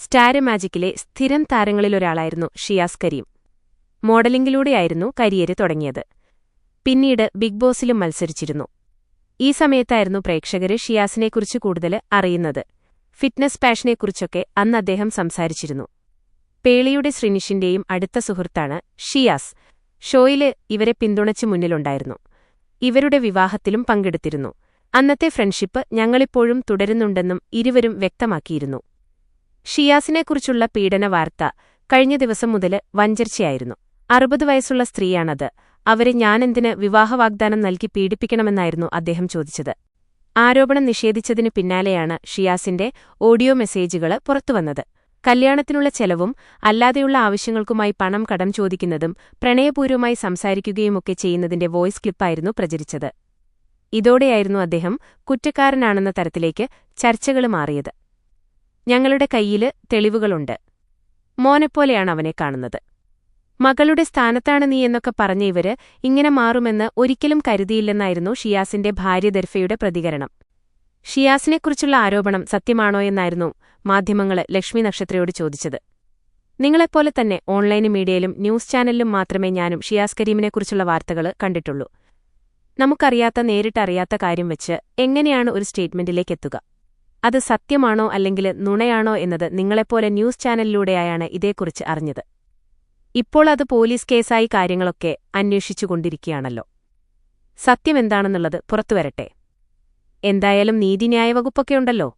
Star മാജിക്കിലെ സ്ഥിരം താരങ്ങളിലൊരാളായിരുന്നു Shiyas Kareem. മോഡലിംഗിലൂടെയായിരുന്നു career തുടങ്ങിയത്. പിന്നീട് ബിഗ് ബോസിലും മത്സരിച്ചിരുന്നു. ഈ സമയത്തായിരുന്നു പ്രേക്ഷകര് ഷിയാസിനെക്കുറിച്ച് കൂടുതൽ അറിയുന്നത്. ഫിറ്റ്നസ് പാഷനെക്കുറിച്ചൊക്കെ അന്ന് അദ്ദേഹം സംസാരിച്ചിരുന്നു. പേളിയുടെ ശ്രീനിഷിന്റെയും അടുത്ത സുഹൃത്താണ് ഷിയാസ്. ഷോയില് ഇവരെ പിന്തുണച്ച് മുന്നിലുണ്ടായിരുന്നു. ഇവരുടെ വിവാഹത്തിലും പങ്കെടുത്തിരുന്നു. അന്നത്തെ ഫ്രണ്ട്ഷിപ്പ് ഞങ്ങളിപ്പോഴും തുടരുന്നുണ്ടെന്നും ഇരുവരും വ്യക്തമാക്കിയിരുന്നു. ഷിയാസിനെക്കുറിച്ചുള്ള പീഡന വാർത്ത കഴിഞ്ഞ ദിവസം മുതൽ വഞ്ചർച്ചയായിരുന്നു. 60 വയസ്സുള്ള സ്ത്രീയാണത്. അവരെ ഞാനെന്തിന് വിവാഹവാഗ്ദാനം നൽകി പീഡിപ്പിക്കണമെന്നായിരുന്നു അദ്ദേഹം ചോദിച്ചത്. ആരോപണം നിഷേധിച്ചതിനു പിന്നാലെയാണ് ഷിയാസിന്റെ ഓഡിയോ മെസ്സേജുകൾ പുറത്തുവന്നത്. കല്യാണത്തിനുള്ള ചെലവും അല്ലാതെയുള്ള ആവശ്യങ്ങൾക്കുമായി പണം കടം ചോദിക്കുന്നതും പ്രണയപൂർവ്വമായി സംസാരിക്കുകയുമൊക്കെ ചെയ്യുന്നതിന്റെ വോയിസ് ക്ലിപ്പായിരുന്നു പ്രചരിച്ചത്. ഇതോടെയായിരുന്നു അദ്ദേഹം കുറ്റക്കാരനാണെന്ന തരത്തിലേക്ക് ചർച്ചകൾ മാറിയത്. ഞങ്ങളുടെ കയ്യില് തെളിവുകളുണ്ട്. മോനെപ്പോലെയാണ് അവനെ കാണുന്നത്. മകളുടെ സ്ഥാനത്താണ് നീ എന്നൊക്കെ പറഞ്ഞ ഇവര് ഇങ്ങനെ മാറുമെന്ന് ഒരിക്കലും കരുതിയില്ലെന്നായിരുന്നു ഷിയാസിന്റെ ഭാര്യ ദർഫയുടെ പ്രതികരണം. ഷിയാസിനെക്കുറിച്ചുള്ള ആരോപണം സത്യമാണോയെന്നായിരുന്നു മാധ്യമങ്ങള് ലക്ഷ്മി നക്ഷത്രയോട് ചോദിച്ചത്. നിങ്ങളെപ്പോലെ തന്നെ ഓൺലൈൻ മീഡിയയിലും ന്യൂസ് ചാനലിലും മാത്രമേ ഞാനും ഷിയാസ് കരീമിനെക്കുറിച്ചുള്ള വാർത്തകൾ കണ്ടിട്ടുള്ളൂ. നമുക്കറിയാത്ത നേരിട്ടറിയാത്ത കാര്യം വെച്ച് എങ്ങനെയാണ് ഒരു സ്റ്റേറ്റ്മെന്റിലേക്കെത്തുക? അത് സത്യമാണോ അല്ലെങ്കിൽ നുണയാണോ എന്നത് നിങ്ങളെപ്പോലെ ന്യൂസ് ചാനലിലൂടെയാണ് ഇതേക്കുറിച്ച് അറിഞ്ഞത്. ഇപ്പോൾ അത് പോലീസ് കേസായി കാര്യങ്ങളൊക്കെ അന്വേഷിച്ചുകൊണ്ടിരിക്കുകയാണല്ലോ. സത്യമെന്താണെന്നുള്ളത് പുറത്തുവരട്ടെ. എന്തായാലും നീതിന്യായ വകുപ്പൊക്കെ ഉണ്ടല്ലോ.